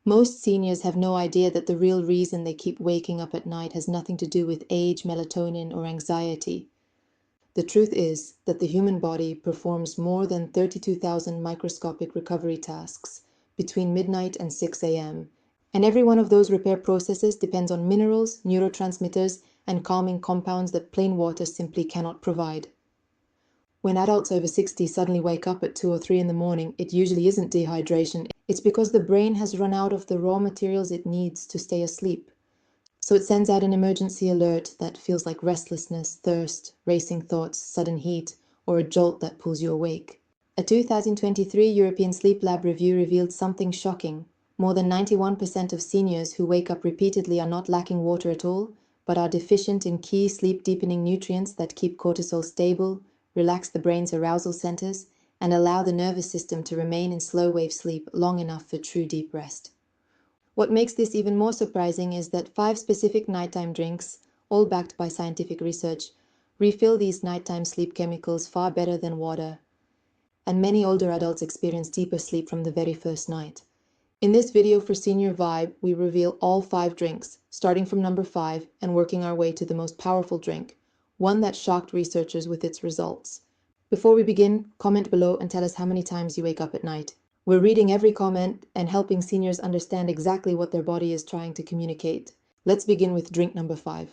Most seniors have no idea that the real reason they keep waking up at night has nothing to do with age, melatonin, or anxiety. The truth is that the human body performs more than 32,000 microscopic recovery tasks between midnight and 6 a.m., and every one of those repair processes depends on minerals, neurotransmitters, and calming compounds that plain water simply cannot provide. When adults over 60 suddenly wake up at 2 or 3 in the morning, it usually isn't dehydration. It's because the brain has run out of the raw materials it needs to stay asleep. So it sends out an emergency alert that feels like restlessness, thirst, racing thoughts, sudden heat, or a jolt that pulls you awake. A 2023 European Sleep Lab review revealed something shocking. More than 91% of seniors who wake up repeatedly are not lacking water at all, but are deficient in key sleep-deepening nutrients that keep cortisol stable, relax the brain's arousal centers, and allow the nervous system to remain in slow-wave sleep long enough for true deep rest. What makes this even more surprising is that 5 specific nighttime drinks, all backed by scientific research, refill these nighttime sleep chemicals far better than water, and many older adults experience deeper sleep from the very first night. In this video for SeniorVibe, we reveal all 5 drinks, starting from number 5 and working our way to the most powerful drink, one that shocked researchers with its results. Before we begin, comment below and tell us how many times you wake up at night. We're reading every comment and helping seniors understand exactly what their body is trying to communicate. Let's begin with drink number 5.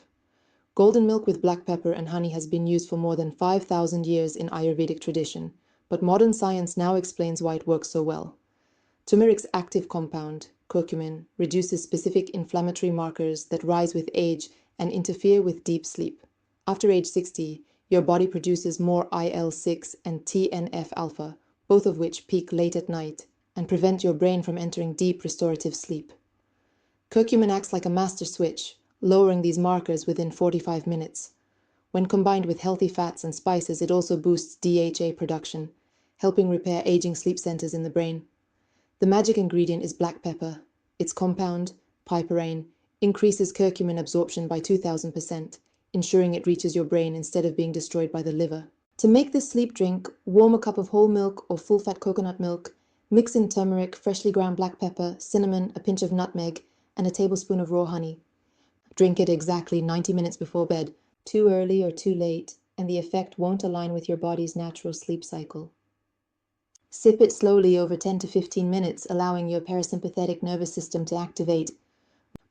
Golden milk with black pepper and honey has been used for more than 5,000 years in Ayurvedic tradition, but modern science now explains why it works so well. Turmeric's active compound, curcumin, reduces specific inflammatory markers that rise with age and interfere with deep sleep. After age 60, your body produces more IL-6 and TNF-alpha, both of which peak late at night and prevent your brain from entering deep restorative sleep. Curcumin acts like a master switch, lowering these markers within 45 minutes. When combined with healthy fats and spices, it also boosts DHA production, helping repair aging sleep centers in the brain. The magic ingredient is black pepper. Its compound, piperine, increases curcumin absorption by 2,000%, ensuring it reaches your brain instead of being destroyed by the liver. To make this sleep drink, warm a cup of whole milk or full-fat coconut milk, mix in turmeric, freshly ground black pepper, cinnamon, a pinch of nutmeg, and a tablespoon of raw honey. Drink it exactly 90 minutes before bed, too early or too late, and the effect won't align with your body's natural sleep cycle. Sip it slowly over 10 to 15 minutes, allowing your parasympathetic nervous system to activate.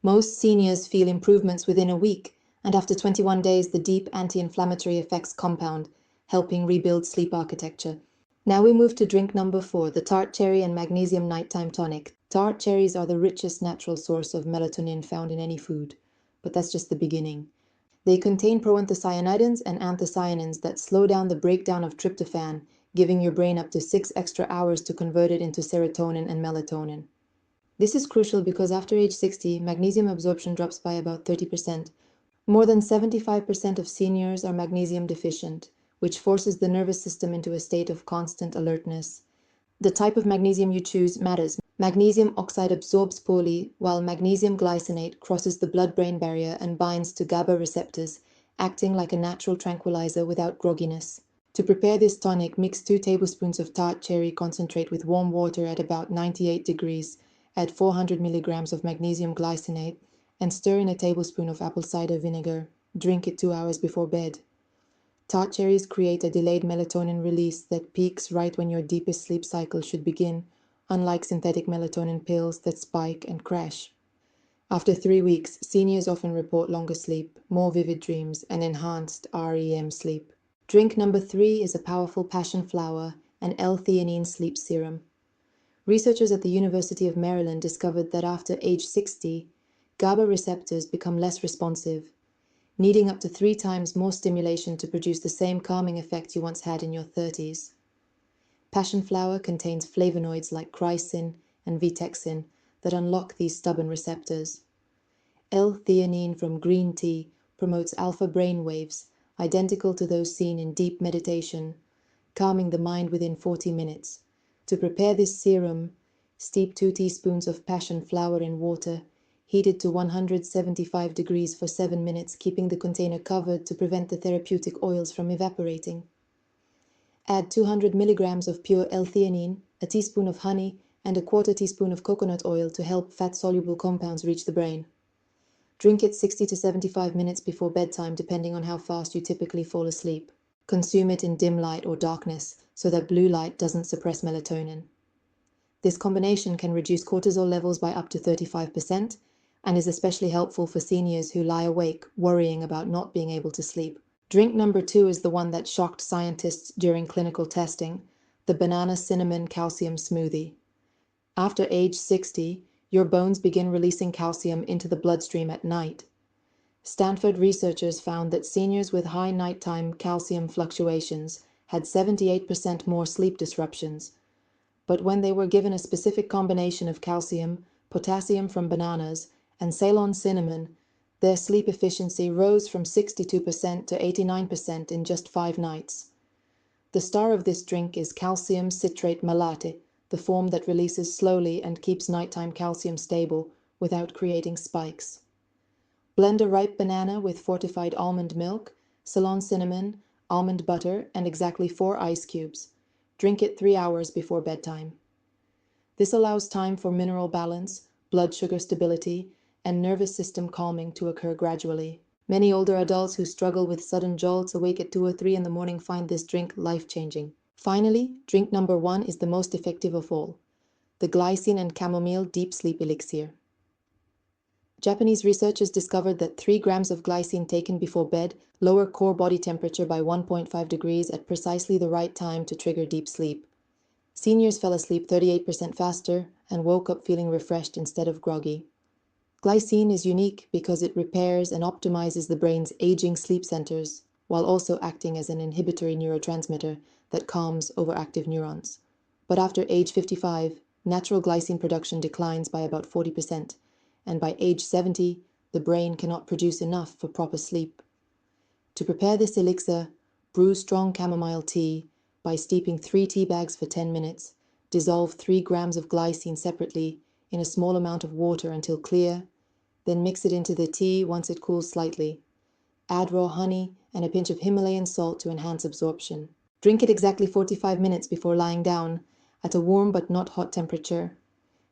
Most seniors feel improvements within a week, and after 21 days, the deep anti-inflammatory effects compound, helping rebuild sleep architecture. Now we move to drink number 4, the tart cherry and magnesium nighttime tonic. Tart cherries are the richest natural source of melatonin found in any food, but that's just the beginning. They contain proanthocyanidins and anthocyanins that slow down the breakdown of tryptophan, giving your brain up to 6 extra hours to convert it into serotonin and melatonin. This is crucial because after age 60, magnesium absorption drops by about 30%. More than 75% of seniors are magnesium deficient, which forces the nervous system into a state of constant alertness. The type of magnesium you choose matters. Magnesium oxide absorbs poorly, while magnesium glycinate crosses the blood-brain barrier and binds to GABA receptors, acting like a natural tranquilizer without grogginess. To prepare this tonic, mix 2 tablespoons of tart cherry concentrate with warm water at about 98 degrees, add 400 milligrams of magnesium glycinate, and stir in a tablespoon of apple cider vinegar. Drink it 2 hours before bed. Tart cherries create a delayed melatonin release that peaks right when your deepest sleep cycle should begin, unlike synthetic melatonin pills that spike and crash. After 3 weeks, seniors often report longer sleep, more vivid dreams, and enhanced REM sleep. Drink number 3 is a powerful passion flower and L-theanine sleep serum. Researchers at the University of Maryland discovered that after age 60, GABA receptors become less responsive, needing up to 3 times more stimulation to produce the same calming effect you once had in your 30s. Passion flower contains flavonoids like chrysin and vitexin that unlock these stubborn receptors. L-theanine from green tea promotes alpha brain waves, identical to those seen in deep meditation, calming the mind within 40 minutes. To prepare this serum, steep 2 teaspoons of passion flower in water, heated to 175 degrees for 7 minutes, keeping the container covered to prevent the therapeutic oils from evaporating. Add 200 milligrams of pure L-theanine, a teaspoon of honey, and a quarter teaspoon of coconut oil to help fat-soluble compounds reach the brain. Drink it 60 to 75 minutes before bedtime, depending on how fast you typically fall asleep. Consume it in dim light or darkness so that blue light doesn't suppress melatonin. This combination can reduce cortisol levels by up to 35% and is especially helpful for seniors who lie awake worrying about not being able to sleep. Drink number 2 is the one that shocked scientists during clinical testing, the banana cinnamon calcium smoothie. After age 60, your bones begin releasing calcium into the bloodstream at night. Stanford researchers found that seniors with high nighttime calcium fluctuations had 78% more sleep disruptions. But when they were given a specific combination of calcium, potassium from bananas, and Ceylon cinnamon, their sleep efficiency rose from 62% to 89% in just 5 nights. The star of this drink is calcium citrate malate, the form that releases slowly and keeps nighttime calcium stable without creating spikes. Blend a ripe banana with fortified almond milk, Ceylon cinnamon, almond butter, and exactly 4 ice cubes. Drink it 3 hours before bedtime. This allows time for mineral balance, blood sugar stability, and nervous system calming to occur gradually. Many older adults who struggle with sudden jolts awake at 2 or 3 in the morning find this drink life-changing. Finally, drink number 1 is the most effective of all, the glycine and chamomile deep sleep elixir. Japanese researchers discovered that 3 grams of glycine taken before bed lower core body temperature by 1.5 degrees at precisely the right time to trigger deep sleep. Seniors fell asleep 38% faster and woke up feeling refreshed instead of groggy. Glycine is unique because it repairs and optimizes the brain's aging sleep centers, while also acting as an inhibitory neurotransmitter that calms overactive neurons. But after age 55, natural glycine production declines by about 40%, and by age 70, the brain cannot produce enough for proper sleep. To prepare this elixir, brew strong chamomile tea by steeping 3 tea bags for 10 minutes, dissolve 3 grams of glycine separately in a small amount of water until clear, then mix it into the tea once it cools slightly. Add raw honey and a pinch of Himalayan salt to enhance absorption. Drink it exactly 45 minutes before lying down, at a warm but not hot temperature.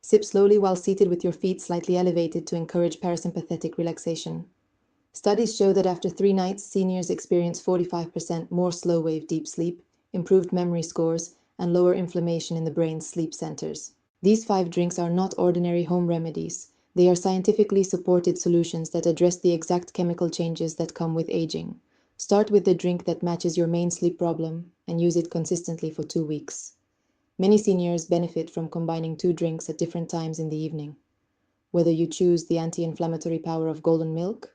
Sip slowly while seated with your feet slightly elevated to encourage parasympathetic relaxation. Studies show that after 3 nights, seniors experience 45% more slow-wave deep sleep, improved memory scores, and lower inflammation in the brain's sleep centers. These 5 drinks are not ordinary home remedies. They are scientifically supported solutions that address the exact chemical changes that come with aging. Start with the drink that matches your main sleep problem and use it consistently for 2 weeks. Many seniors benefit from combining 2 drinks at different times in the evening. Whether you choose the anti-inflammatory power of golden milk,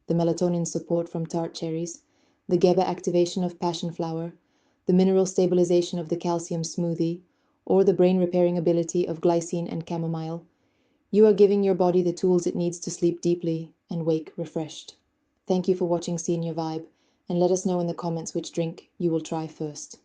the melatonin support from tart cherries, the GABA activation of passion flower, the mineral stabilization of the calcium smoothie, or the brain repairing ability of glycine and chamomile, you are giving your body the tools it needs to sleep deeply and wake refreshed. Thank you for watching SeniorVibe, and let us know in the comments which drink you will try first.